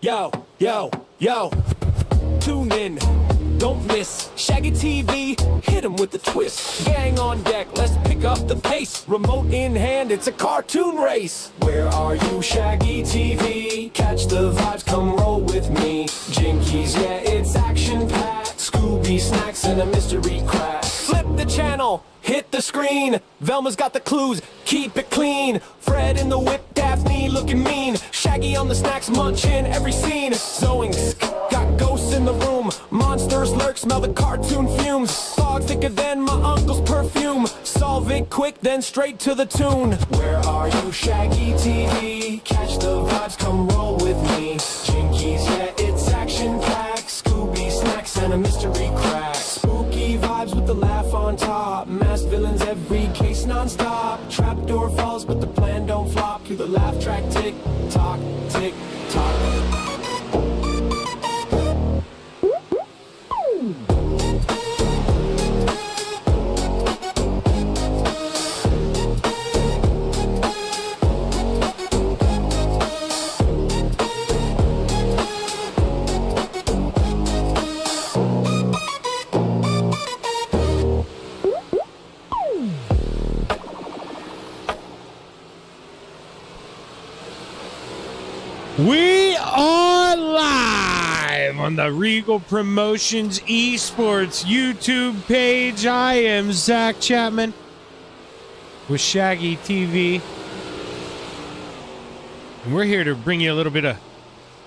Yo, yo, yo. Tune in, don't miss. Shaggy TV, hit 'em with the twist. Gang on deck, let's pick up the pace. Remote in hand, it's a cartoon race. Where are you, Shaggy TV? Catch the vibes, come roll with me. Jinkies, yeah, it's action-packed. Scooby snacks and a mystery crack. Flip the channel, hit the screen. Velma's got the clues, keep it clean. Fred in the whip, Daphne looking mean. Shaggy on the snacks, munching every scene. Zoinks, got ghosts in the room. Monsters lurk, smell the cartoon fumes. Fog thicker than my uncle's perfume. Solve it quick, then straight to the tune. Where are you, Shaggy TV? Catch the vibes, come roll with me. Jinkies, yeah, it's action-packed. Scooby snacks and a mystery crack. Spooky vibes with the laugh on top. Masked villains, every case non-stop. Trapdoor falls, but the plan don't flop. Through the laugh track, tick-tock, tick-tock. We are live on the Regal Promotions Esports YouTube page. I am Zach Chapman with Shaggy TV. And we're here to bring you a little bit of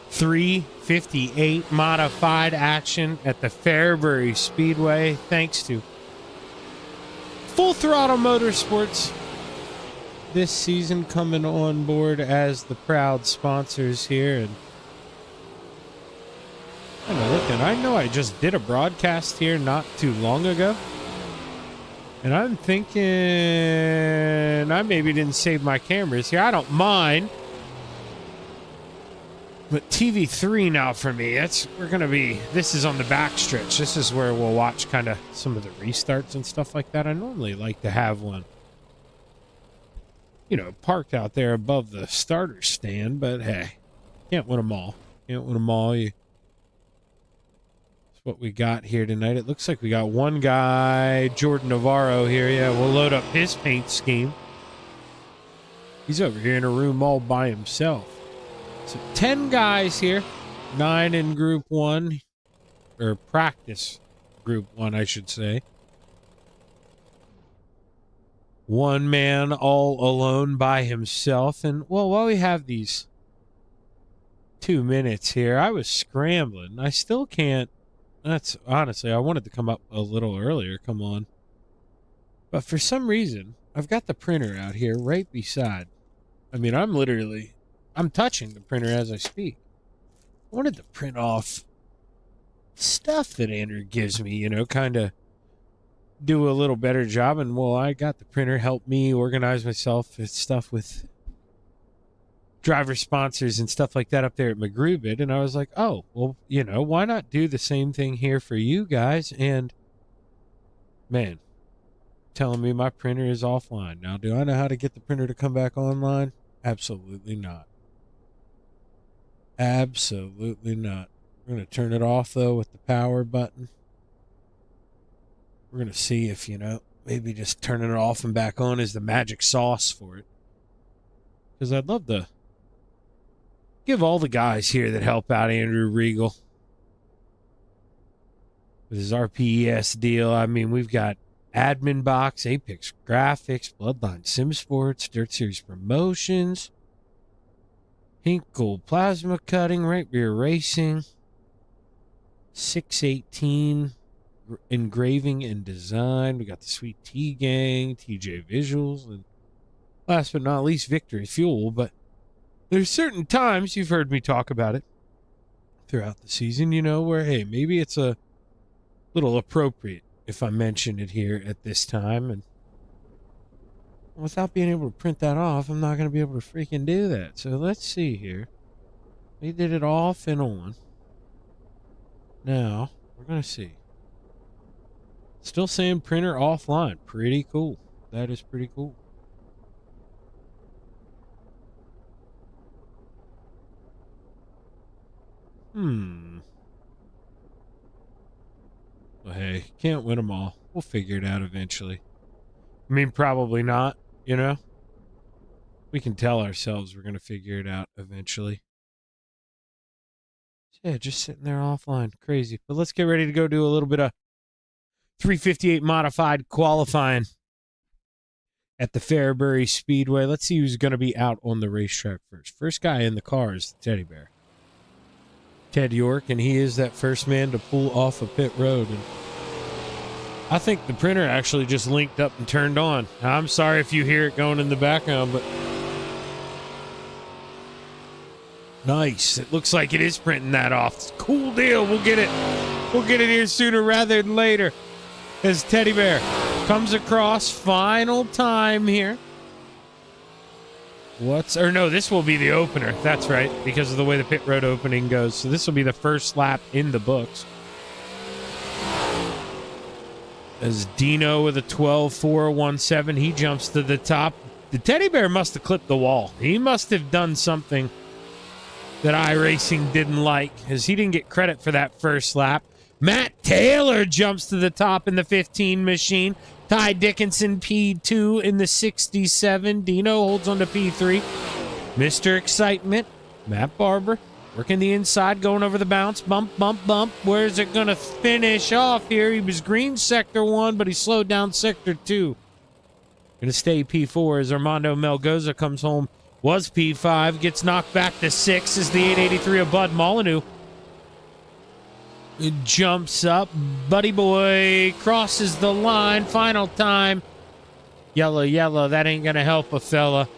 358 modified action at the Fairbury Speedway, thanks to Full Throttle Motorsports. This season coming on board as the proud sponsors here. And I know I just did a broadcast here not too long ago, and I'm thinking I maybe didn't save my cameras here. I don't mind, but TV3 now for me, this is on the backstretch. This is where we'll watch kind of some of the restarts and stuff like that. I normally like to have one, parked out there above the starter stand, but hey, can't win them all. Can't win them all. That's what we got here tonight. It looks like we got one guy, Jordan Navarro here. Yeah, we'll load up his paint scheme. He's over here in a room all by himself. So 10 guys here, 9 in Group 1, or practice Group 1, I should say. One man all alone by himself. And, well, while we have these 2 minutes here, I was scrambling. I still can't. That's honestly, I wanted to come up a little earlier. Come on. But for some reason, I've got the printer out here right beside. I mean, I'm touching the printer as I speak. I wanted to print off stuff that Andrew gives me, kind of do a little better job. And well, I got the printer help me organize myself with stuff with driver sponsors and stuff like that up there at McGrubit. And I was like, oh, well, why not do the same thing here for you guys? And man, telling me my printer is offline. Now, do I know how to get the printer to come back online? Absolutely not. Absolutely not. We're going to turn it off though with the power button. We're going to see if, maybe just turning it off and back on is the magic sauce for it. Because I'd love to give all the guys here that help out Andrew Regal with his RPES deal. I mean, we've got Admin Box, Apex Graphics, Bloodline Sim Sports, Dirt Series Promotions, Hinkle Plasma Cutting, Right Rear Racing, 618 Engraving and Design. We got the Sweet Tea Gang, TJ Visuals, and last but not least, Victory Fuel. But there's certain times, you've heard me talk about it throughout the season, where, hey, maybe it's a little appropriate if I mention it here at this time. And without being able to print that off, I'm not going to be able to freaking do that. So let's see here. We did it off and on. Now, we're going to see. Still saying printer offline. Pretty cool. That is pretty cool. Well, hey, can't win them all. We'll figure it out eventually. I mean, probably not, you know? We can tell ourselves we're going to figure it out eventually. Yeah, just sitting there offline. Crazy. But let's get ready to go do a little bit of 358 modified qualifying at the Fairbury Speedway. Let's see who's going to be out on the racetrack first. First guy in the car is the teddy bear, Ted York, and he is that first man to pull off of pit road. And I think the printer actually just linked up and turned on. I'm sorry if you hear it going in the background, but nice. It looks like it is printing that off. It's a cool deal. We'll get it. We'll get it here sooner rather than later. As Teddy Bear comes across, final time here. This will be the opener. That's right, because of the way the pit road opening goes. So this will be the first lap in the books. As Dino with a 12.417, he jumps to the top. The Teddy Bear must have clipped the wall. He must have done something that iRacing didn't like, as he didn't get credit for that first lap. Matt Taylor jumps to the top in the 15 machine. Ty Dickinson P2 in the 67. Dino holds on to P3. Mr. Excitement, Matt Barber, working the inside, going over the bounce. Bump, bump, bump. Where's it going to finish off here? He was green sector 1, but he slowed down sector 2. Going to stay P4 as Armando Melgoza comes home. Was P5, gets knocked back to 6 as the 883 of Bud Molyneux. It jumps up. Buddy Boy crosses the line. Final time. Yellow, yellow. That ain't going to help a fella.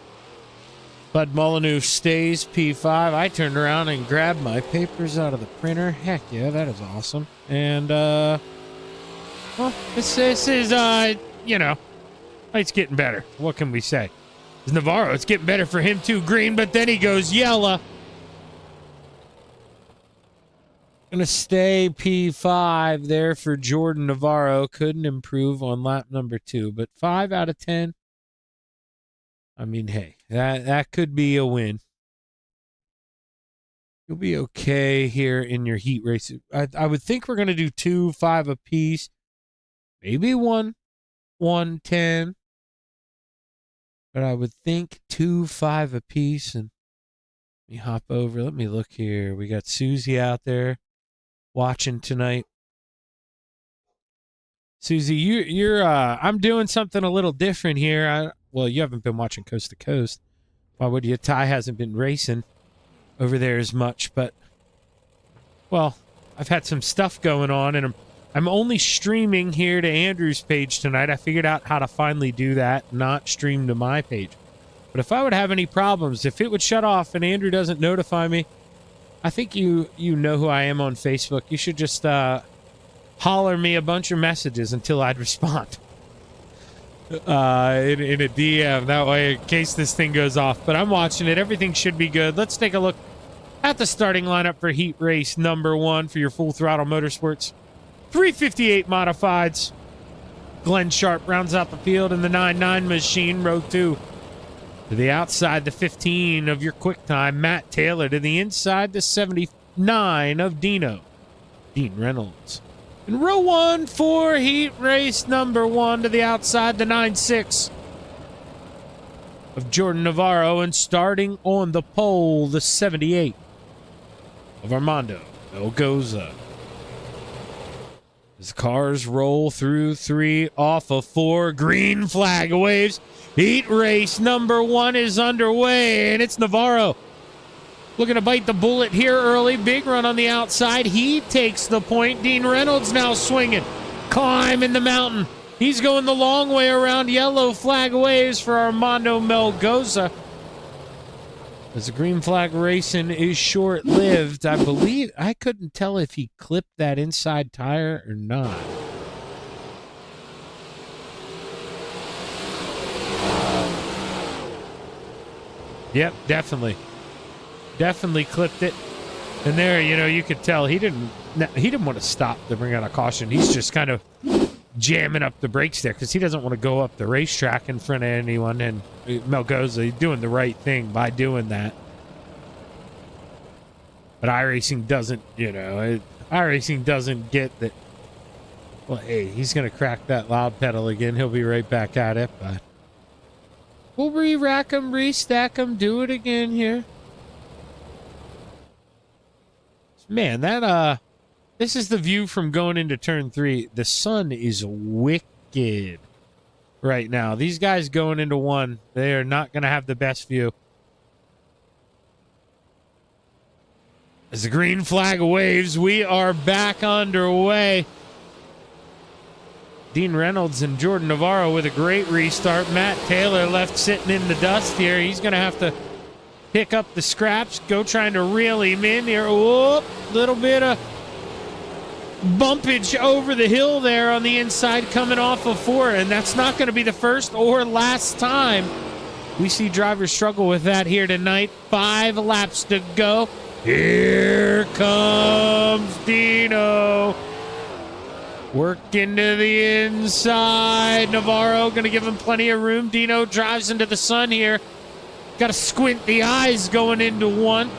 Bud Molyneux stays P5. I turned around and grabbed my papers out of the printer. Heck yeah, that is awesome. And, well, this is, you know, it's getting better. What can we say? It's Navarro. It's getting better for him too. Green, but then he goes yellow. Gonna stay P5 there for Jordan Navarro. Couldn't improve on lap number 2, but 5 out of 10. I mean, hey, that could be a win. You'll be okay here in your heat race. I would think we're gonna do 2 5 apiece, maybe 1 10. But I would think 2 5 apiece. And let me hop over. Let me look here. We got Susie out there watching tonight. Susie, you're I'm doing something a little different here. Well, you haven't been watching Coast to Coast. Why would you? Ty hasn't been racing over there as much, but well, I've had some stuff going on, and I'm only streaming here to Andrew's page tonight. I figured out how to finally do that, not stream to my page. But if I would have any problems, if it would shut off and Andrew doesn't notify me, I think you know who I am on Facebook. You should just holler me a bunch of messages until I'd respond in a DM. That way, in case this thing goes off. But I'm watching it. Everything should be good. Let's take a look at the starting lineup for Heat Race number 1 for your Full Throttle Motorsports 358 Modifieds. Glenn Sharp rounds out the field in the 9.9 machine, row 2. To the outside, the 15 of your QuickTime, Matt Taylor. To the inside, the 79 of Dino, Dean Reynolds. In row 1 for Heat Race number 1, to the outside, the 9.6 of Jordan Navarro. And starting on the pole, the 78 of Armando Melgoza. As cars roll through 3 off of 4, green flag waves. Heat Race number 1 is underway, and it's Navarro looking to bite the bullet here early. Big run on the outside. He takes the point. Dean Reynolds now swinging. Climb in the mountain. He's going the long way around. Yellow flag waves for Armando Melgoza. As the green flag racing is short-lived, I believe. I couldn't tell if he clipped that inside tire or not. Yep, definitely. Definitely clipped it. And there, you know, you could tell he didn't want to stop to bring out a caution. He's just kind of jamming up the brakes there because he doesn't want to go up the racetrack in front of anyone. And Melgoza doing the right thing by doing that. But iRacing doesn't, iRacing doesn't get that. Well, hey, he's going to crack that loud pedal again. He'll be right back at it, but we'll re-rack him, restack him, do it again here. Man, this is the view from going into turn 3. The sun is wicked right now. These guys going into 1, they are not going to have the best view. As the green flag waves, we are back underway. Dean Reynolds and Jordan Navarro with a great restart. Matt Taylor left sitting in the dust here. He's going to have to pick up the scraps, go trying to reel him in here. Whoop, little bit of bumpage over the hill there on the inside coming off of 4, and that's not going to be the first or last time we see drivers struggle with that here tonight. 5 laps to go. Here comes Dino. Working to the inside. Navarro going to give him plenty of room. Dino drives into the sun here. Got to squint the eyes going into 1.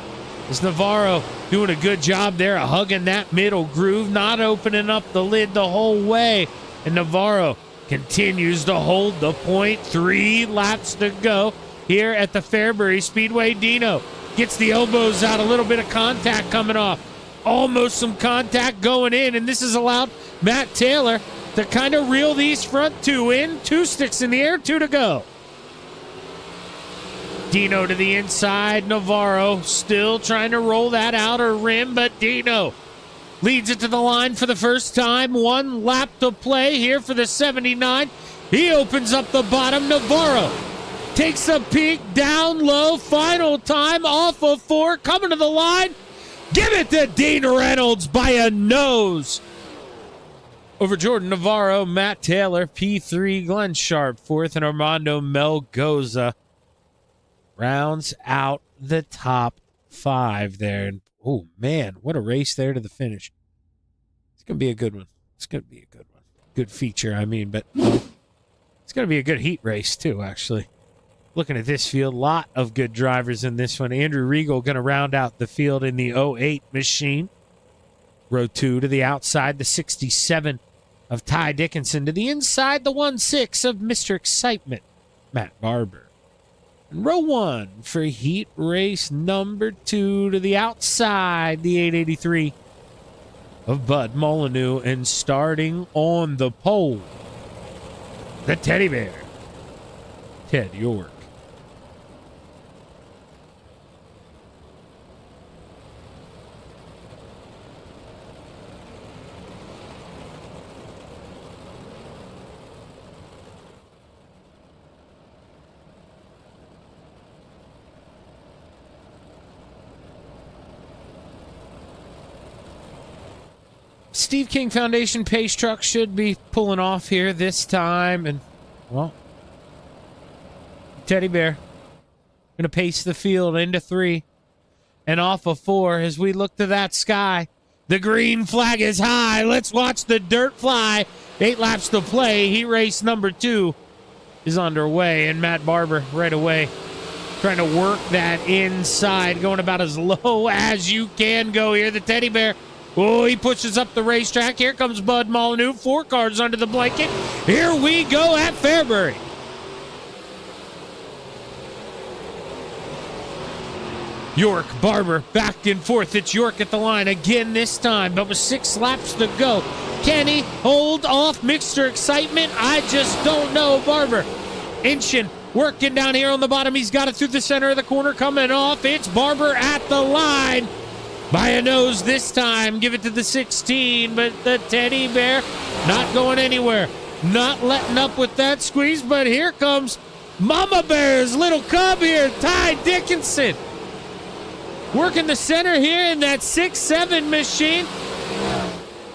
Is Navarro doing a good job there of hugging that middle groove, not opening up the lid the whole way. And Navarro continues to hold the point. 3 laps to go here at the Fairbury Speedway. Dino gets the elbows out, a little bit of contact coming off. Almost some contact going in, and this has allowed Matt Taylor to kind of reel these front 2 in. 2 sticks in the air, 2 to go. Dino to the inside. Navarro still trying to roll that outer rim, but Dino leads it to the line for the first time. 1 lap to play here for the 79. He opens up the bottom. Navarro takes a peek down low. Final time off of 4. Coming to the line. Give it to Dean Reynolds by a nose. Over Jordan Navarro, Matt Taylor, P3, Glenn Sharp, 4th, and Armando Melgoza rounds out the top 5 there. And oh, man, what a race there to the finish. It's going to be a good one. It's going to be a good one. Good feature, I mean, but it's going to be a good heat race, too, actually. Looking at this field, a lot of good drivers in this one. Andrew Reigel going to round out the field in the 08 machine. Row 2 to the outside, the 67 of Ty Dickinson. To the inside, the 1-6 of Mr. Excitement, Matt Barber. And row 1 for heat race number 2 to the outside, the 883 of Bud Molyneux. And starting on the pole, the teddy bear, Ted York. Steve King Foundation pace truck should be pulling off here this time. And, well, Teddy Bear going to pace the field into 3 and off of 4 as we look to that sky. The green flag is high. Let's watch the dirt fly. 8 laps to play. Heat race number 2 is underway. And Matt Barber right away trying to work that inside, going about as low as you can go here. The Teddy Bear. Oh, he pushes up the racetrack. Here comes Bud Molyneux. 4 cars under the blanket. Here we go at Fairbury. York, Barber, back and forth. It's York at the line again this time, but with 6 laps to go. Can he hold off Mr. Excitement? I just don't know. Barber inching, working down here on the bottom. He's got it through the center of the corner, coming off. It's Barber at the line. By a nose this time. Give it to the 16, but the Teddy Bear not going anywhere. Not letting up with that squeeze, but here comes Mama Bear's little cub here, Ty Dickinson. Working the center here in that 6-7 machine.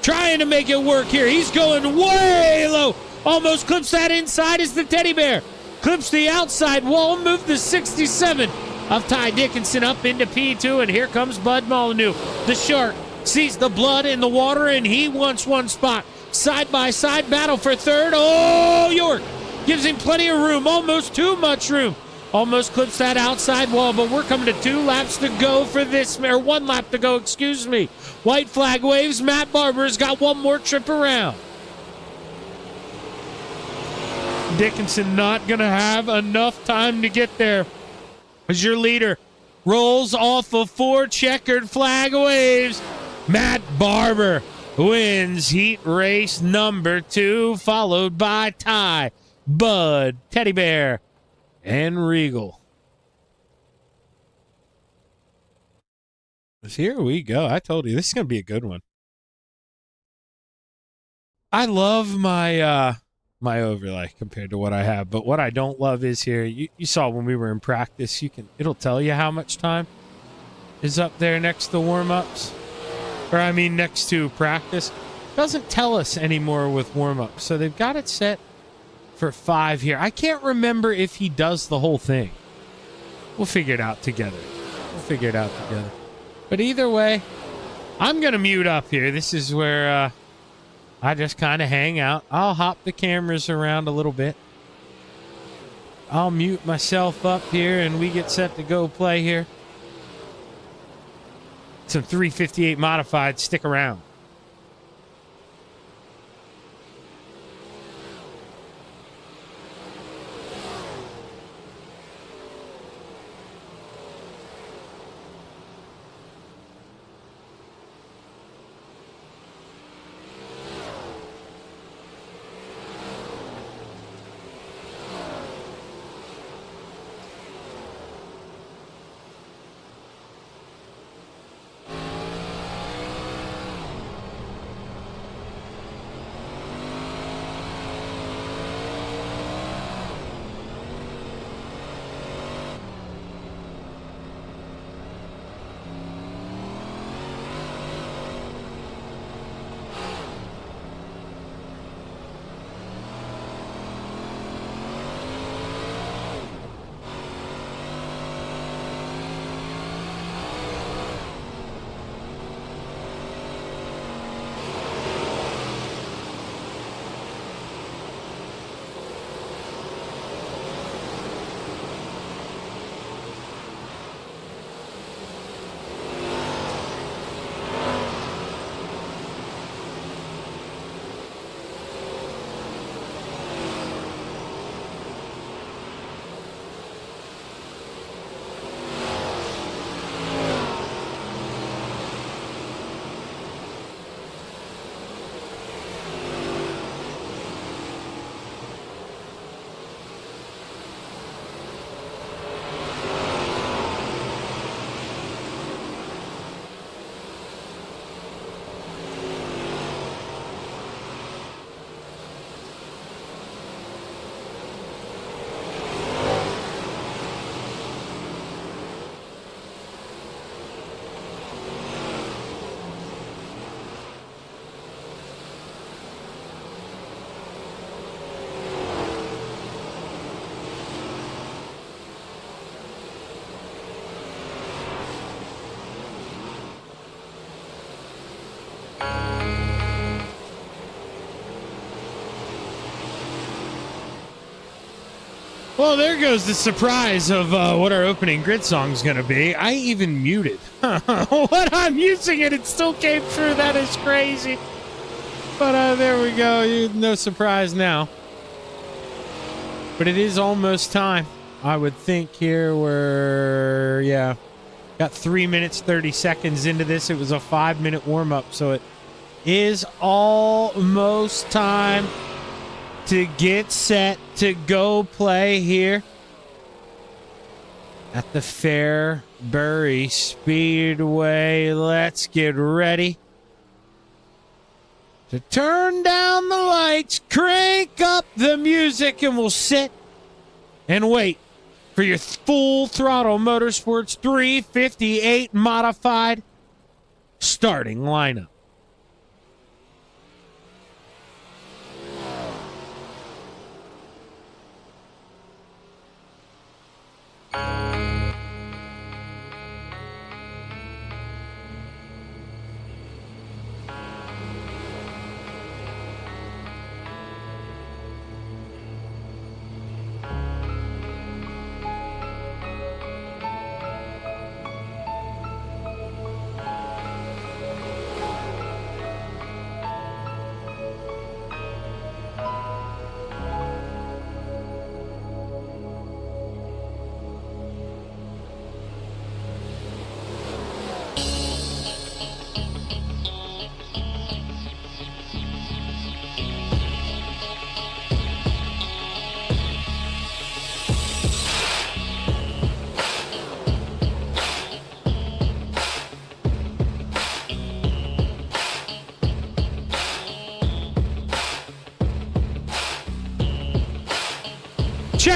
Trying to make it work here. He's going way low. Almost clips that inside as the Teddy Bear. Clips the outside wall, move the 67 of Ty Dickinson up into P2, and here comes Bud Molyneux. The Shark sees the blood in the water, and he wants 1 spot. Side-by-side battle for 3rd. Oh, York gives him plenty of room, almost too much room. Almost clips that outside wall, but we're coming to 2 laps to go for this, or 1 lap to go, excuse me. White flag waves. Matt Barber's got 1 more trip around. Dickinson not going to have enough time to get there. As your leader rolls off of 4 checkered flag waves, Matt Barber wins heat race number 2, followed by Ty, Bud, Teddy Bear, and Reigel. Here we go. I told you, this is going to be a good one. I love my my overlay compared to what I have, but what I don't love is here, you saw when we were in practice, it'll tell you how much time is up there next to warm-ups, or I mean next to practice. It doesn't tell us anymore with warm-ups, so they've got it set for 5 here. I can't remember if he does the whole thing. We'll figure it out together. But either way, I'm going to mute up here. This is where I just kind of hang out. I'll hop the cameras around a little bit. I'll mute myself up here, and we get set to go play here. Some 358 modified. Stick around. Well, there goes the surprise of what our opening grid song is going to be. I even muted. What? I'm using it. It still came through. That is crazy. But there we go. No surprise now. But it is almost time. I would think here we're, yeah, got 3 minutes, 30 seconds into this. It was a 5-minute warm-up, so it is almost time to get set to go play here at the Fairbury Speedway. Let's get ready to turn down the lights, crank up the music, and we'll sit and wait for your full throttle motorsports 358 modified starting lineup.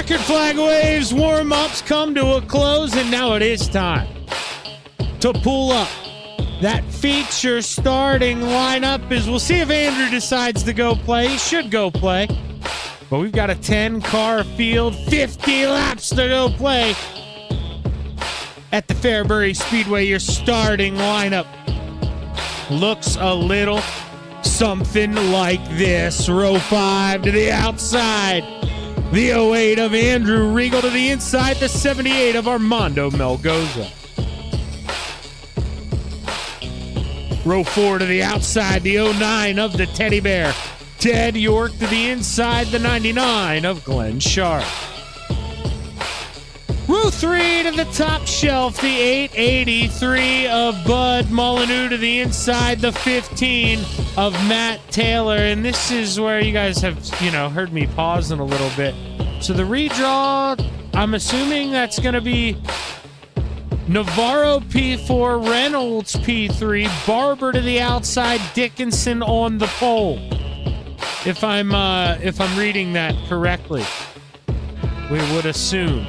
Checkered flag waves, warm-ups come to a close, and now it is time to pull up that feature starting lineup. As we'll see if Andrew decides to go play. He should go play. But we've got a 10-car field, 50 laps to go play at the Fairbury Speedway. Your starting lineup looks a little something like this. Row 5 to the outside. The 08 of Andrew Reigel to the inside. The 78 of 𝐅𝐮𝐿. Row 4 to the outside. The 09 of the Teddy Bear. Ted York to the inside. The 99 of Glenn Sharp. Row 3 to the top shelf, the 883 of Bud Molyneux to the inside, the 15 of Matt Taylor. And this is where you guys have, heard me pausing a little bit. So the redraw, I'm assuming that's going to be Navarro P4, Reynolds P3, Barber to the outside, Dickinson on the pole. If I'm reading that correctly, we would assume.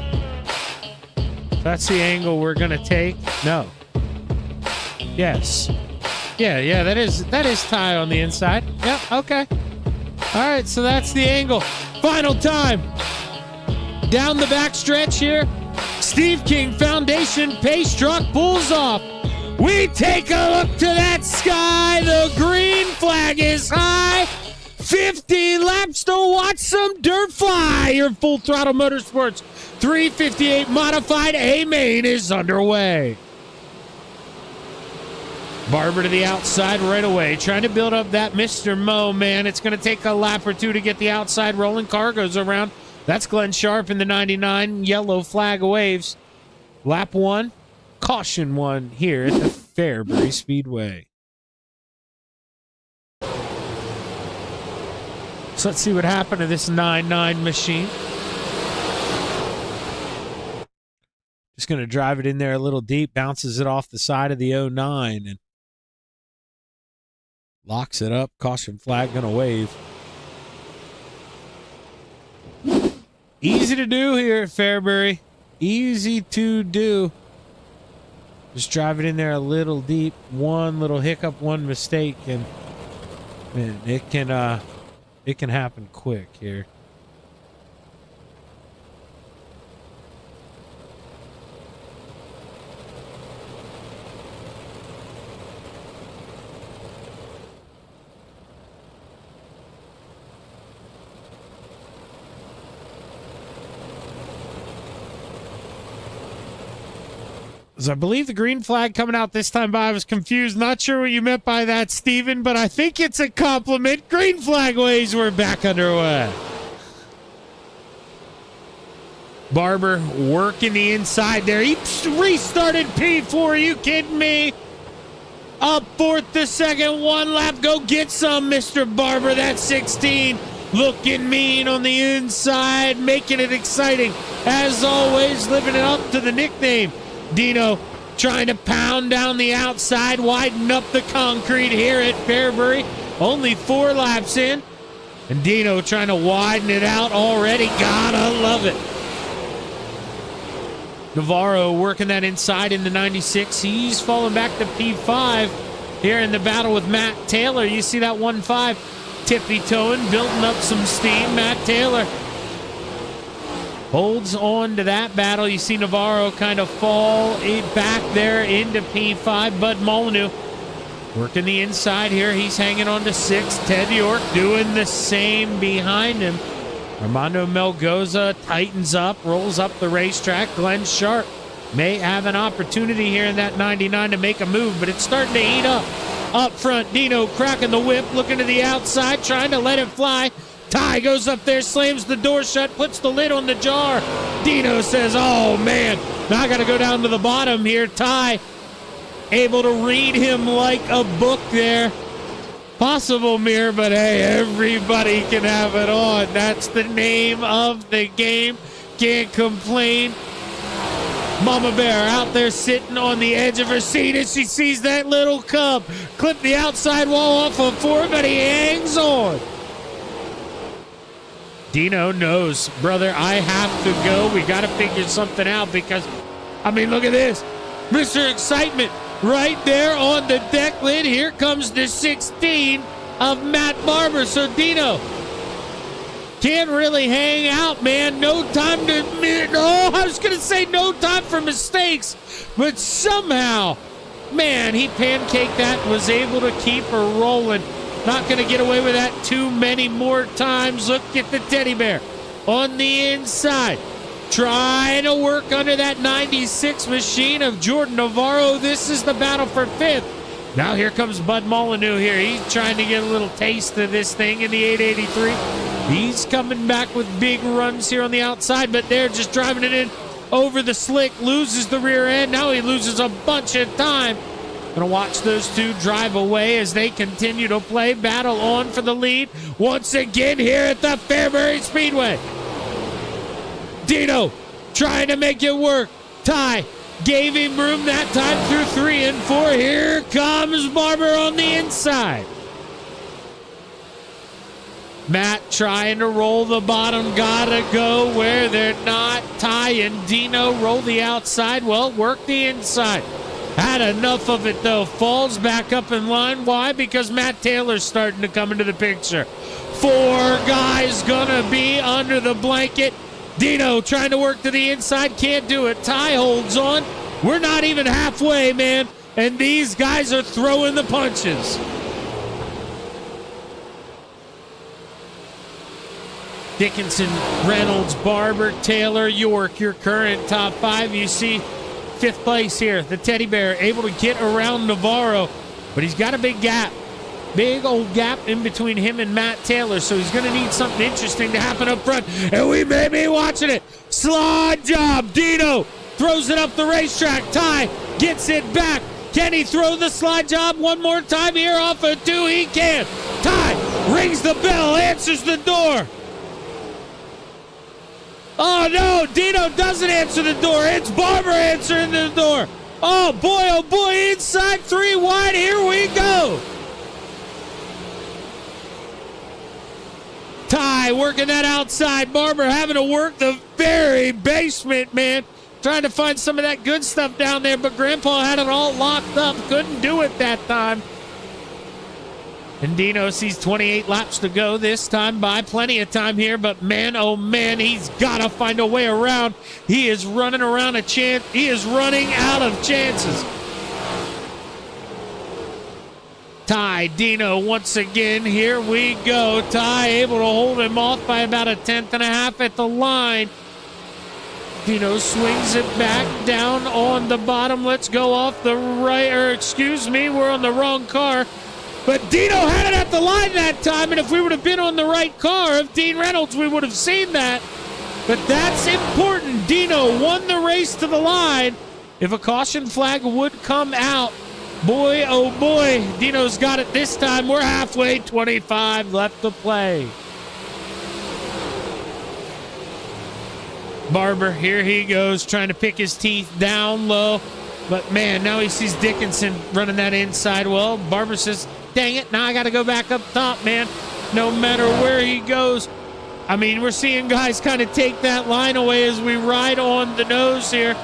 That's the angle we're going to take. No. Yes. Yeah, that is Ty on the inside. Yep, okay. All right, so that's the angle. Final time. Down the back stretch here. Steve King Foundation pace truck pulls off. We take a look to that sky. The green flag is high. 50 laps to watch some dirt fly. Your Full Throttle Motorsports 358 modified A main is underway. Barber to the outside right away, trying to build up that Mr. Mo, man. It's going to take a lap or two to get the outside rolling. Car goes around. That's Glenn Sharp in the 99. Yellow flag waves. Lap 1, caution 1 here at the Fairbury Speedway. So let's see what happened to this 9-9 machine. Just going to drive it in there a little deep, bounces it off the side of the 09 and locks it up. Caution flag going to wave. Easy to do here at Fairbury. Easy to do. Just drive it in there a little deep. One little hiccup, one mistake, and man, it can happen quick here. So I believe the green flag coming out this time, but I was confused. Not sure what you meant by that, Steven, but I think it's a compliment. Green flag waves, we're back underway. Barber working the inside there. He restarted P4. Are you kidding me? Up fourth to second. One lap. Go get some, Mr. Barber. That's 16. Looking mean on the inside. Making it exciting. As always, living it up to the nickname. Dino trying to pound down the outside, widen up the concrete here at Fairbury. Only 4 laps in. And Dino trying to widen it out already. Gotta love it. Navarro working that inside in the 96. He's falling back to P5 here in the battle with Matt Taylor. You see that 1-5 tippy-toeing, building up some steam. Matt Taylor holds on to that battle. You see Navarro kind of fall back there into P5. Bud Molyneux working the inside here. He's hanging on to 6. Ted York doing the same behind him. 𝐅𝐮𝐿 tightens up, rolls up the racetrack. Glenn Sharp may have an opportunity here in that 99 to make a move, but it's starting to heat up. Up front, Dino cracking the whip, looking to the outside, trying to let it fly. Ty goes up there, slams the door shut, puts the lid on the jar. Dino says, oh, man, now I got to go down to the bottom here. Ty able to read him like a book there. Possible mirror, but hey, everybody can have it on. That's the name of the game. Can't complain. Mama Bear out there sitting on the edge of her seat as she sees that little cub clip the outside wall off of 4, but he hangs on. Dino knows, brother, I have to go. We got to figure something out because, I mean, look at this. Mr. Excitement right there on the deck lid. Here comes the 16 of Matt Barber. So Dino can't really hang out, man. No time to, I was going to say no time for mistakes, but somehow, man, he pancaked that and was able to keep her rolling. Not going to get away with that too many more times. Look at the teddy bear on the inside, trying to work under that 96 machine of Jordan Navarro. This is the battle for fifth. Now here comes Bud Molyneux here. He's trying to get a little taste of this thing in the 883. He's coming back with big runs here on the outside, but they're just driving it in over the slick, loses the rear end. Now he loses a bunch of time. Gonna watch those two drive away as they continue to play, battle on for the lead once again here at the Fairbury Speedway. Dino trying to make it work. Ty gave him room that time through 3 and 4. Here comes Barber on the inside. Matt trying to roll the bottom, gotta go where they're not. Ty and Dino roll the outside, well, work the inside. Had enough of it though, falls back up in line. Why? Because Matt Taylor's starting to come into the picture. 4 guys gonna be under the blanket. Dino trying to work to the inside, can't do it. Ty holds on. We're not even halfway, man, and these guys are throwing the punches. Dickinson, Reynolds, Barber, Taylor, York, your current top 5. You see 5th place here. The teddy bear able to get around Navarro, but he's got a big gap. Big old gap in between him and Matt Taylor, so he's going to need something interesting to happen up front, and we may be watching it. Slide job. Dino throws it up the racetrack. Ty gets it back. Can he throw the slide job one more time here off of 2? He can. Ty rings the bell, answers the door. Oh, no, Dino doesn't answer the door. It's Barber answering the door. Oh, boy, inside 3 wide. Here we go. Ty working that outside. Barber having to work the very basement, man. Trying to find some of that good stuff down there, but Grandpa had it all locked up. Couldn't do it that time. And Dino sees 28 laps to go this time by. Plenty of time here, but man, oh man, he's got to find a way around. He is running around a chance. He is running out of chances. Ty, Dino once again. Here we go. Ty able to hold him off by about 1/10.5 at the line. Dino swings it back down on the bottom. Let's go off the right, or excuse me, we're on the wrong car. But Dino had it at the line that time, and if we would have been on the right car of Dean Reynolds, we would have seen that. But that's important. Dino won the race to the line. If a caution flag would come out, boy, oh boy, Dino's got it this time. We're halfway, 25 left to play. Barber, here he goes, trying to pick his teeth down low. But man, now he sees Dickinson running that inside. Well, Barber says, dang it, now I got to go back up top, man. No matter where he goes. I mean, we're seeing guys kind of take that line away as we ride on the nose here.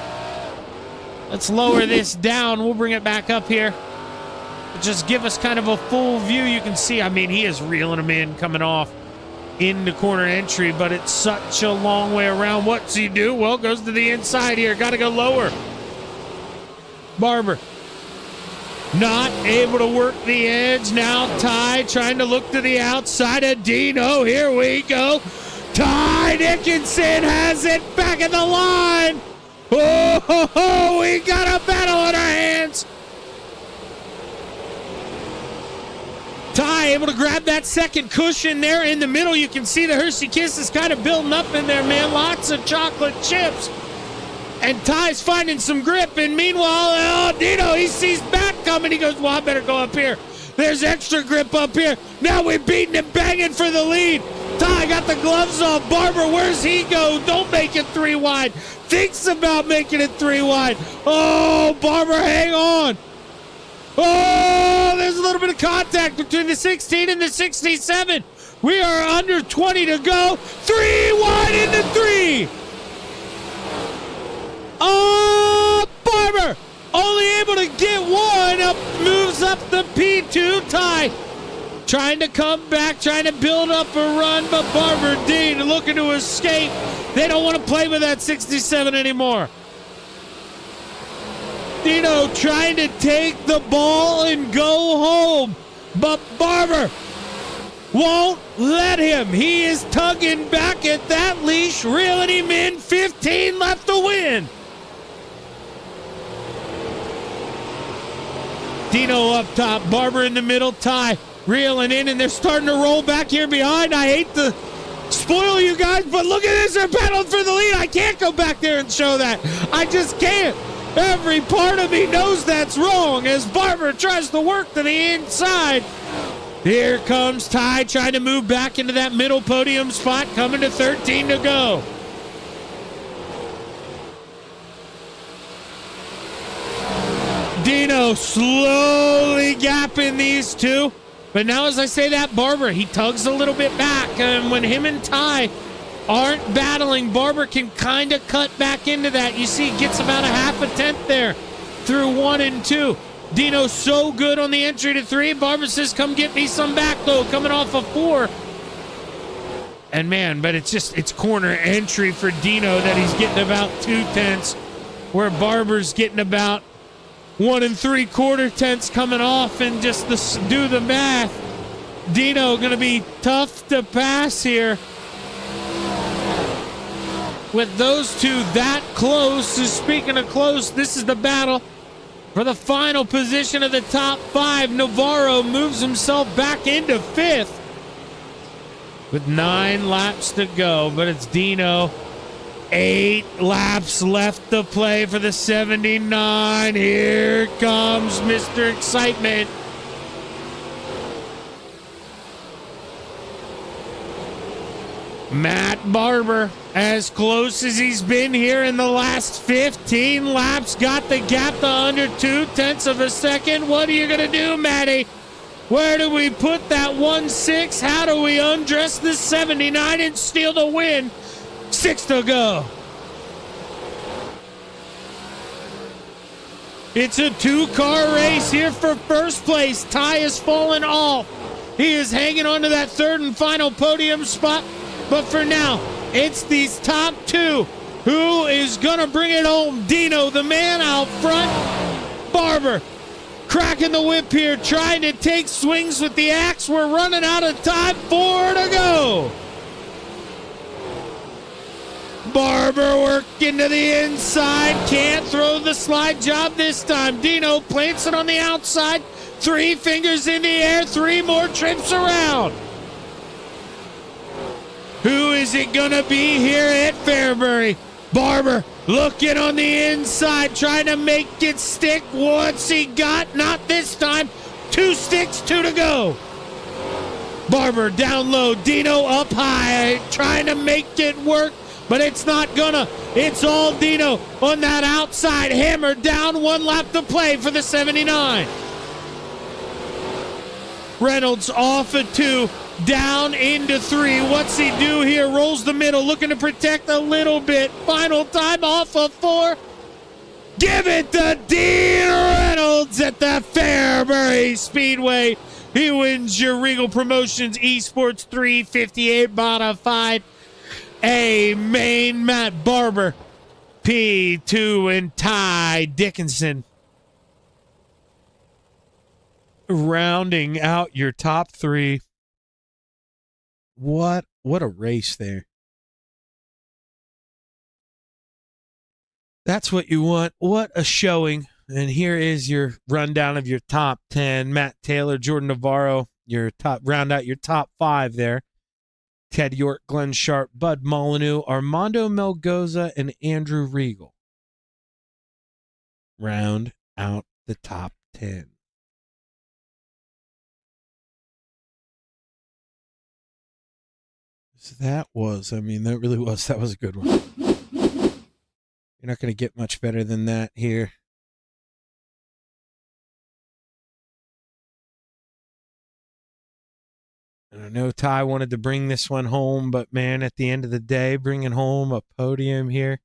Let's lower this down. We'll bring it back up here. Just give us kind of a full view. You can see, I mean, he is reeling him in coming off into corner entry, but it's such a long way around. What's he do? Well, goes to the inside here. Got to go lower. Barber not able to work the edge. Now Ty trying to look to the outside of Dino. Here we go. Ty Dickinson has it back at the line. Oh, we got a battle on our hands. Ty able to grab that second cushion there in the middle. You can see the Hershey Kiss is kind of building up in there, man. Lots of chocolate chips. And Ty's finding some grip. And meanwhile, Dino, he sees Matt coming. He goes, well, I better go up here. There's extra grip up here. Now we're beating and banging for the lead. Ty got the gloves off. Barber, where's he go? Don't make it 3 wide. Thinks about making it 3 wide. Oh, Barber, hang on. Oh, there's a little bit of contact between the 16 and the 67. We are under 20 to go. 3 wide into 3. Oh, Barber only able to get one. Up, moves up the P2 tie. Trying to come back, trying to build up a run, but Barber Dean looking to escape. They don't want to play with that 67 anymore. Dino trying to take the ball and go home, but Barber won't let him. He is tugging back at that leash, reeling him in. 15 left to win. Dino up top, Barber in the middle, tie reeling in, and they're starting to roll back here behind. I hate to spoil you guys, but look at this. They're battling for the lead. I can't go back there and show that. I just can't. Every part of me knows that's wrong as Barber tries to work to the inside. Here comes Ty trying to move back into that middle podium spot, coming to 13 to go. Dino slowly gapping these two. But now as I say that, Barber, he tugs a little bit back. And when him and Ty aren't battling, Barber can kind of cut back into that. You see, he gets about a half a tenth there through 1 and 2. Dino so good on the entry to 3. Barber says, come get me some back, though, coming off of 4. And, man, but it's corner entry for Dino that he's getting about 2 tenths, where Barber's getting about 1 3/4 tenths coming off. And just do the math. Dino going to be tough to pass here. With those two that close, speaking of close, this is the battle for the final position of the top 5. Navarro moves himself back into 5th with 9 laps to go, but it's Dino. 8 laps left to play for the 79. Here comes Mr. Excitement. Matt Barber, as close as he's been here in the last 15 laps, got the gap to under 2 tenths of a second. What are you going to do, Matty? Where do we put that 1-6? How do we undress the 79 and steal the win? 6 to go. It's a 2-car race here for first place. Ty has fallen off. He is hanging on to that 3rd and final podium spot. But for now, it's these top 2. Who is going to bring it home? Dino, the man out front. Barber cracking the whip here, trying to take swings with the axe. We're running out of time. 4 to go. Barber working to the inside. Can't throw the slide job this time. Dino plants it on the outside. 3 fingers in the air. 3 more trips around. Who is it going to be here at Fairbury? Barber looking on the inside, trying to make it stick. What's he got? Not this time. 2 sticks, 2 to go. Barber down low, Dino up high, trying to make it work, but it's not gonna. It's all Dino on that outside. Hammered down, 1 lap to play for the 79. Reynolds off at 2. Down into 3. What's he do here? Rolls the middle, looking to protect a little bit. Final time off of 4. Give it to Dean Reynolds at the Fairbury Speedway. He wins your Regal Promotions Esports 358 Modified. A main Matt Barber, P2, and Ty Dickinson rounding out your top 3. What a race there. That's what you want. What a showing. And here is your rundown of your top 10. Matt Taylor, Jordan Navarro, round out your top 5 there. Ted York, Glenn Sharp, Bud Molyneux, Armando Melgoza, and Andrew Regal. Round out the top 10. So that was a good one. You're not going to get much better than that here. I know Ty wanted to bring this one home, but man, at the end of the day, bringing home a podium here.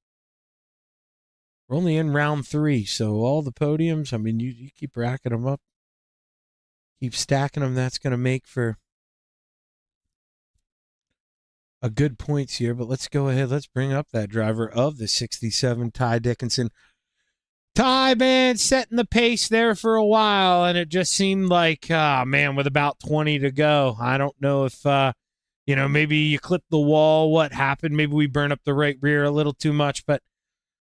We're only in round 3, so all the podiums, I mean, you keep racking them up, keep stacking them. That's going to make for a good points here. But let's go ahead. Let's bring up that driver of the 67, Ty Dickinson. Ty, man, setting the pace there for a while, and it just seemed like, man, with about 20 to go, I don't know if, maybe you clipped the wall. What happened? Maybe we burned up the right rear a little too much, but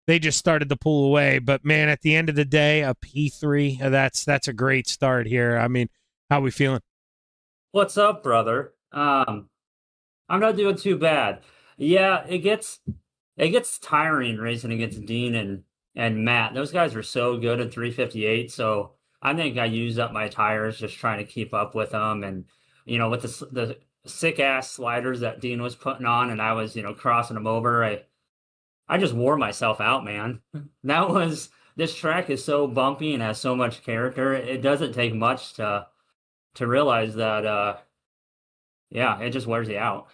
they just started to pull away. But, man, at the end of the day, a P3, that's a great start here. I mean, how we feeling? What's up, brother? I'm not doing too bad. Yeah, it gets tiring racing against Dean and Matt. Those guys are so good at 358. So I think I used up my tires just trying to keep up with them. And, with the sick ass sliders that Dean was putting on and I was, crossing them over, I just wore myself out, man. This track is so bumpy and has so much character. It doesn't take much to realize that, it just wears you out.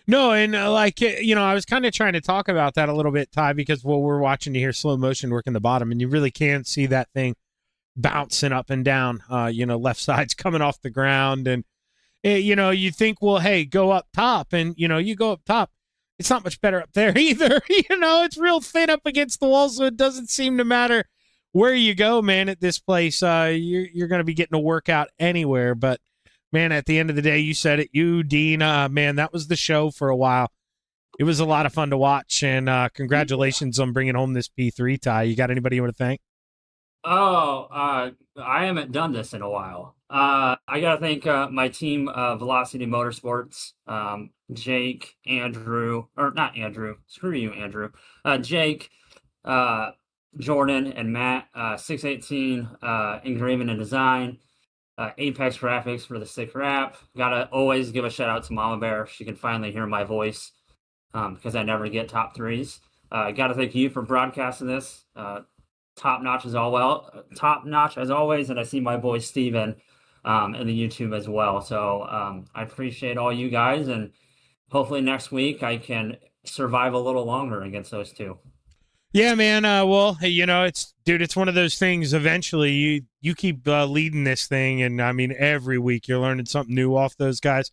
No, and I was kind of trying to talk about that a little bit, Ty, because we're watching you here slow motion working the bottom, and you really can see that thing bouncing up and down. Left side's coming off the ground, and you think, well, hey, go up top, and you go up top. It's not much better up there either. It's real thin up against the wall, so it doesn't seem to matter where you go, man. At this place, you're going to be getting a workout anywhere, but. Man, at the end of the day, you said it. You, Dean, man, that was the show for a while. It was a lot of fun to watch, and congratulations on bringing home this P3, Ty. You got anybody you want to thank? I haven't done this in a while. I got to thank my team, Velocity Motorsports, Jake, Andrew, or not Andrew, screw you, Andrew, Jake, Jordan, and Matt, 618, Engraving and Design, Apex Graphics for the sick rap. Gotta always give a shout out to Mama Bear. She can finally hear my voice because I never get top 3s. Gotta thank you for broadcasting this. Top notch as always. And I see my boy Steven in the YouTube as well. So I appreciate all you guys, and hopefully next week I can survive a little longer against those two. Yeah, man. It's one of those things. Eventually, you keep leading this thing, and I mean, every week you're learning something new off those guys.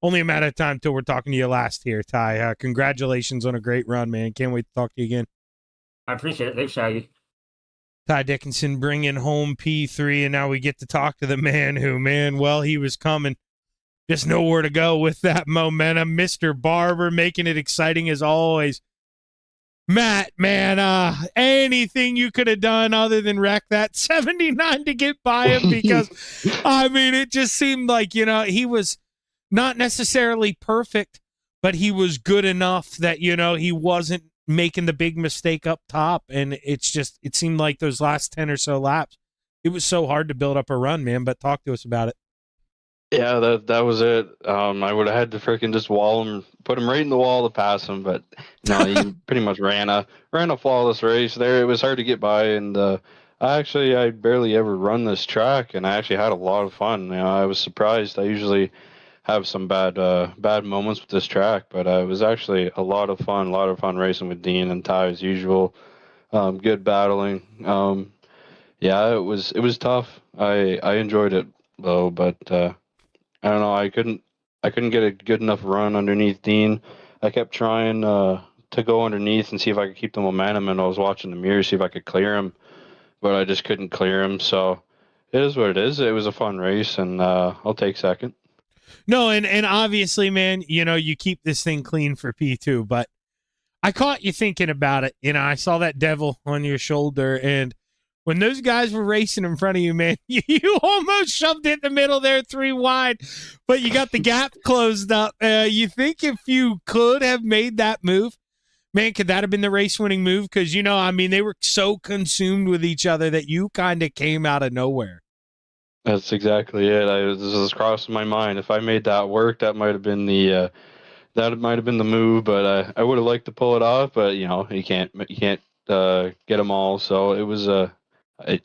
Only a matter of time till we're talking to you last here, Ty. Congratulations on a great run, man. Can't wait to talk to you again. I appreciate it. Thanks, Shaggy. Ty Dickinson bringing home P3, and now we get to talk to the man who, he was coming. Just nowhere to go with that momentum. Mr. Barber making it exciting as always. Matt, man, anything you could have done other than wreck that 79 to get by him, because, I mean, it just seemed like, he was not necessarily perfect, but he was good enough that, he wasn't making the big mistake up top. And it seemed like those last 10 or so laps, it was so hard to build up a run, man. But talk to us about it. Yeah, that was it. I would have had to freaking just wall him, put him right in the wall to pass him, but no, he pretty much ran a flawless race there. It was hard to get by, and I barely ever run this track, and I actually had a lot of fun. I was surprised. I usually have some bad moments with this track, but it was actually a lot of fun racing with Dean and Ty as usual. Good battling. Yeah, it was tough. I enjoyed it though, but. I don't know. I couldn't get a good enough run underneath Dean. I kept trying to go underneath and see if I could keep the momentum, and I was watching the mirror, see if I could clear him, but I just couldn't clear him. So it is what it is. It was a fun race, and I'll take second. No, and obviously, man, you keep this thing clean for P2, but I caught you thinking about it. I saw that devil on your shoulder, and when those guys were racing in front of you, man, you almost shoved it in the middle there 3 wide, but you got the gap closed up. You think if you could have made that move, man, could that have been the race-winning move? Because, they were so consumed with each other that you kind of came out of nowhere. That's exactly it. This was crossing my mind. If I made that work, that might have been the move. But I would have liked to pull it off. But you can't get them all. So it was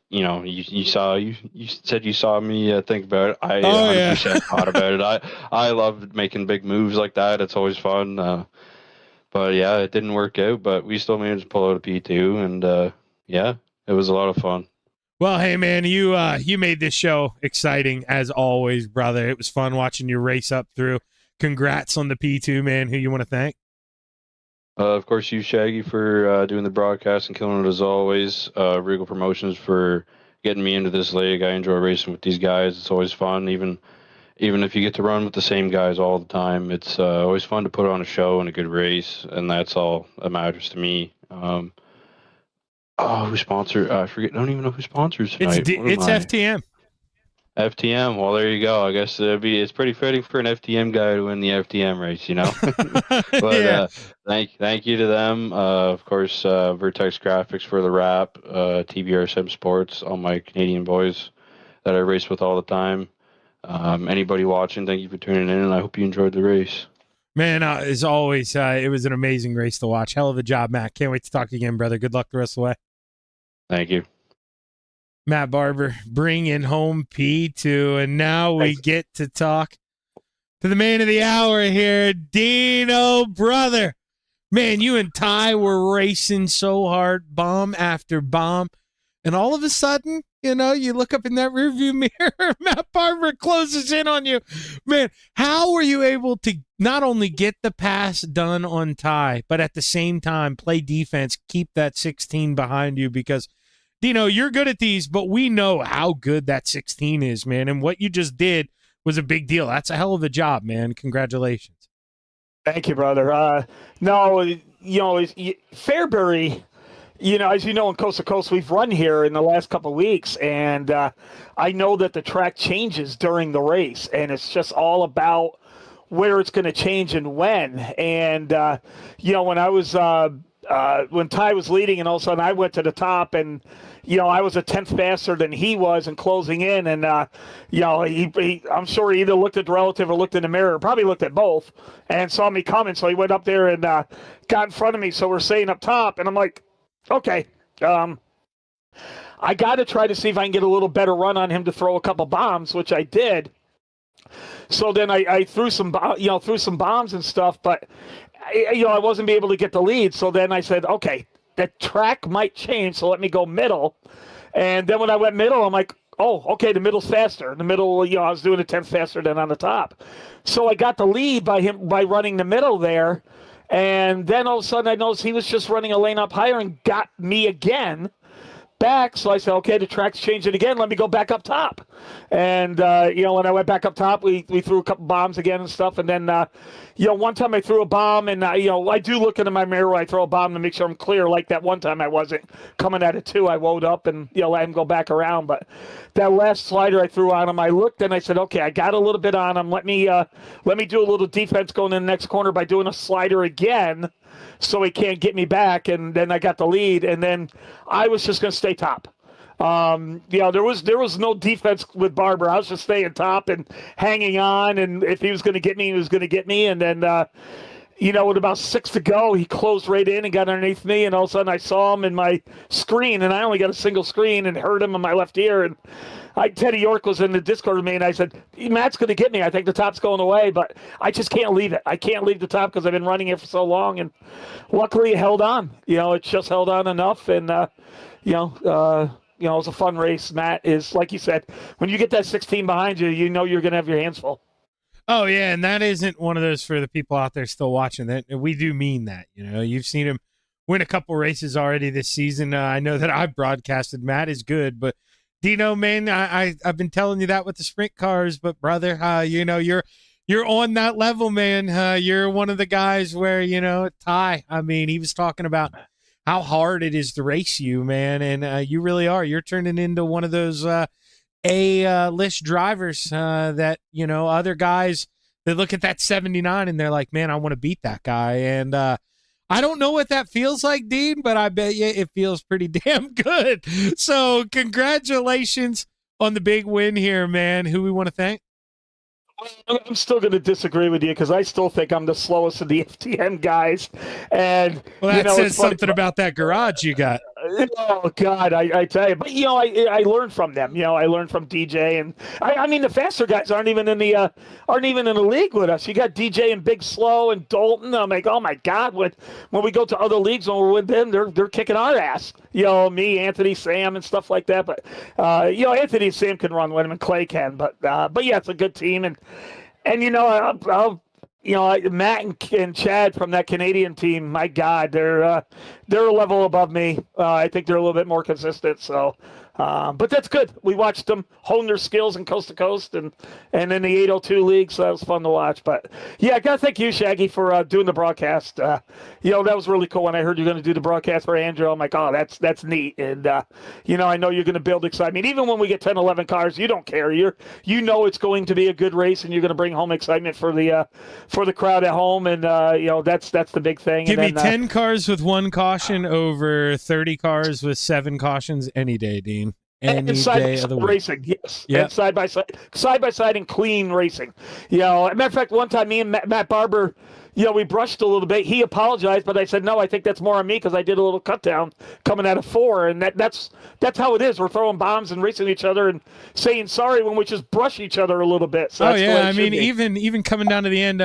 you said you saw me think about it. I Oh, 100% yeah. thought about it. I love making big moves like that. It's always fun. But yeah, it didn't work out. But we still managed to pull out a P2, and yeah, it was a lot of fun. Well, hey man, you made this show exciting as always, brother. It was fun watching you race up through. Congrats on the P2, man. Who you want to thank? Of course, you, Shaggy, for doing the broadcast and killing it as always. Regal Promotions for getting me into this league. I enjoy racing with these guys. It's always fun, even if you get to run with the same guys all the time. It's always fun to put on a show and a good race, and that's all that matters to me. Who sponsored? I forget. I don't even know who sponsors tonight. It's FTM. FTM. Well, there you go. I guess it's pretty fitting for an FTM guy to win the FTM race, But Yeah. thank you to them. Of course, Vertex Graphics for the wrap, TBR Sim Sports, all my Canadian boys that I race with all the time. Anybody watching, thank you for tuning in, and I hope you enjoyed the race. Man, as always, it was an amazing race to watch. Hell of a job, Matt. Can't wait to talk to you again, brother. Good luck the rest of the way. Thank you. Matt Barber bringing home P2, and now we get to talk to the man of the hour here, Dino, brother. Man, you and Ty were racing so hard, bomb after bomb, and all of a sudden, you look up in that rearview mirror, Matt Barber closes in on you. Man, how were you able to not only get the pass done on Ty, but at the same time play defense, keep that 16 behind you? Because Dino, you're good at these, but we know how good that 16 is, man. And what you just did was a big deal. That's a hell of a job, man. Congratulations. Thank you, brother. Fairbury, as you know, in Coast to Coast, we've run here in the last couple of weeks, and I know that the track changes during the race, and it's just all about where it's going to change and when. And, when I was when Ty was leading, and all of a sudden I went to the top, and I was a tenth faster than he was and closing in, and I'm sure he either looked at the relative or looked in the mirror, probably looked at both, and saw me coming. So he went up there and got in front of me. So we're staying up top, and I'm like, okay, I got to try to see if I can get a little better run on him to throw a couple bombs, which I did. So then I threw some bombs and stuff, but I wasn't able to get the lead. So then I said, okay, the track might change, so let me go middle. And then when I went middle, I'm like, oh, okay, the middle's faster. The middle, I was doing a 10th faster than on the top. So I got the lead by running the middle there. And then all of a sudden I noticed he was just running a lane up higher and got me again back. So I said, okay, the track's changing again. Let me go back up top. And, when I went back up top, we threw a couple bombs again and stuff. And then, one time I threw a bomb, and, I do look into my mirror when I throw a bomb to make sure I'm clear. Like that one time I wasn't coming at it too. I wound up and, let him go back around. But that last slider I threw on him, I looked and I said, okay, I got a little bit on him. Let me do a little defense going in the next corner by doing a slider again, so he can't get me back. And then I got the lead, and then I was just going to stay top. There was no defense with Barber. I was just staying top and hanging on, and if he was going to get me, he was going to get me. And then, with about 6 to go, he closed right in and got underneath me, and all of a sudden I saw him in my screen, and I only got a single screen, and heard him in my left ear. And Teddy York was in the Discord with me, and I said, Matt's going to get me. I think the top's going away, but I just can't leave it. I can't leave the top because I've been running it for so long, and luckily it held on. It's just held on enough, and, it was a fun race. Matt is, like you said, when you get that 16 behind you, you're going to have your hands full. Oh, yeah, and that isn't one of those for the people out there still watching. That we do mean that. You've seen him win a couple races already this season. I know that I've broadcasted. Matt is good, but Dino, man, I've been telling you that with the sprint cars, but brother, you're on that level, man. You're one of the guys where, Ty, he was talking about how hard it is to race you, man, and you really are. You're turning into one of those A-list drivers that, other guys, they look at that 79 and they're like, man, I want to beat that guy. And I don't know what that feels like, Dean, but I bet you it feels pretty damn good. So congratulations on the big win here, man. Who we want to thank? I'm still going to disagree with you because I still think I'm the slowest of the FTM guys. And well, that says something about that garage you got. Oh God, I tell you, but I learned from them. I learned from DJ, and I mean the faster guys aren't even in the league with us. You got DJ and Big Slow and Dalton. I'm like, oh my God, when we go to other leagues when we're with them, they're kicking our ass. Me, Anthony, Sam, and stuff like that. But Anthony and Sam can run with him, and Clay can. But yeah, it's a good team, and Matt and Chad from that Canadian team, my God, they're a level above me. I think they're a little bit more consistent. So, but that's good. We watched them hone their skills in coast to coast and in the 802 league. So that was fun to watch. But yeah, I got to thank you, Shaggy, for doing the broadcast. That was really cool. When I heard you're going to do the broadcast for Andrew, I'm like, oh, that's neat. And I know you're going to build excitement. Even when we get 10, 11 cars, you don't care. It's going to be a good race, and you're going to bring home excitement for the crowd at home. And that's the big thing. Give and me 10 cars with 1 caution over 30 cars with 7 cautions any day, Dean. Any day of the week. Racing, yes. Yep. And side by side and clean racing. As a matter of fact, one time me and Matt Barber, we brushed a little bit. He apologized, but I said, no, I think that's more on me because I did a little cut down coming out of 4. And that's how it is. We're throwing bombs and racing each other and saying sorry when we just brush each other a little bit. So I mean, even coming down to the end,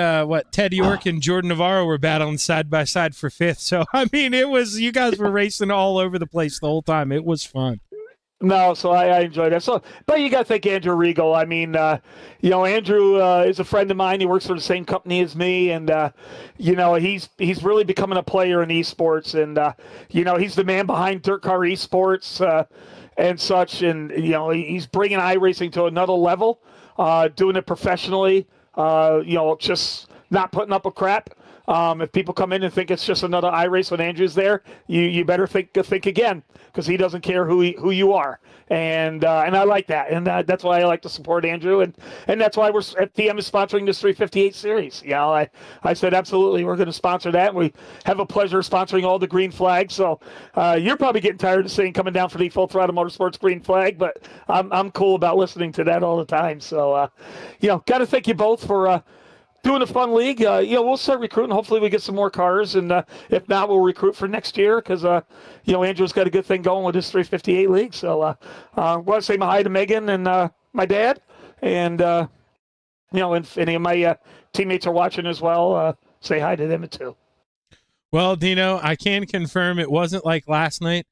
Ted York and Jordan Navarro were battling side by side for 5th. So, I mean, you guys were racing all over the place the whole time. It was fun. No, so I enjoyed that. So, but you got to thank Andrew Reigel. I mean, Andrew is a friend of mine. He works for the same company as me, and he's really becoming a player in esports, and he's the man behind Dirt Car Esports and such, and he's bringing iRacing to another level, doing it professionally. Just not putting up a crap. If people come in and think it's just another iRace when Andrew's there, you better think again, because he doesn't care who you are, and I like that, and that's why I like to support Andrew, and that's why TM is sponsoring this 358 series. I said absolutely we're going to sponsor that. And we have a pleasure sponsoring all the green flags. So you're probably getting tired of saying coming down for the Full Throttle Motorsports green flag, but I'm cool about listening to that all the time. So got to thank you both for. Doing a fun league. We'll start recruiting. Hopefully we get some more cars, and if not, we'll recruit for next year because, Andrew's got a good thing going with his 358 league. So I want to say hi to Megan and my dad, and, if any of my teammates are watching as well, say hi to them too. Well, Dino, I can confirm it wasn't like last night.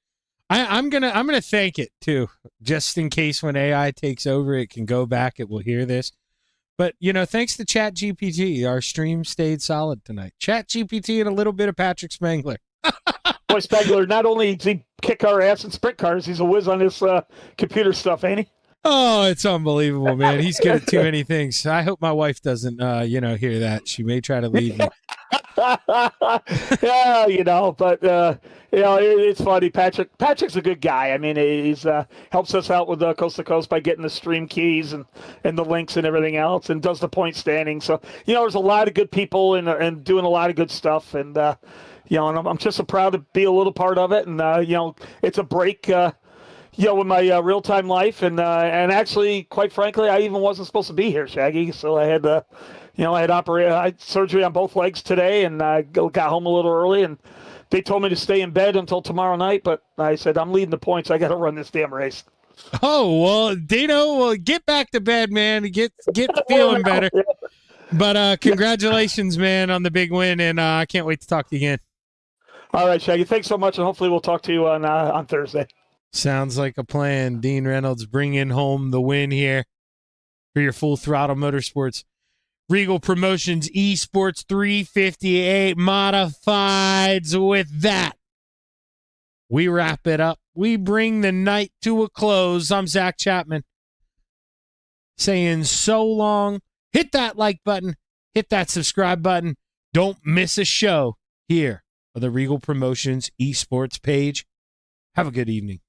I'm gonna thank it too, just in case when AI takes over, it can go back. It will hear this. But, thanks to ChatGPT, our stream stayed solid tonight. ChatGPT and a little bit of Patrick Spangler. Boy, Spangler, not only does he kick our ass in sprint cars, he's a whiz on his computer stuff, ain't he? Oh, it's unbelievable, man. He's good at too many things. I hope my wife doesn't, hear that. She may try to leave me. Yeah, but it's funny. Patrick's a good guy. I mean, he's helps us out with Coast to Coast by getting the stream keys and the links and everything else, and does the point standing. So there's a lot of good people and doing a lot of good stuff, and and I'm just so proud to be a little part of it. And it's a break. With my real-time life, and actually, quite frankly, I even wasn't supposed to be here, Shaggy. So I had I had surgery on both legs today, and I got home a little early, and they told me to stay in bed until tomorrow night. But I said, I'm leading the points. I got to run this damn race. Oh, well, Dino, get back to bed, man. Get feeling better. But congratulations, man, on the big win, and I can't wait to talk to you again. All right, Shaggy. Thanks so much, and hopefully we'll talk to you on Thursday. Sounds like a plan. Dean Reynolds bringing home the win here for your Full Throttle Motorsports Reigel Promotions Esports 358 Modifieds. With that, we wrap it up. We bring the night to a close. I'm Zach Chapman saying so long. Hit that like button. Hit that subscribe button. Don't miss a show here on the Reigel Promotions Esports page. Have a good evening.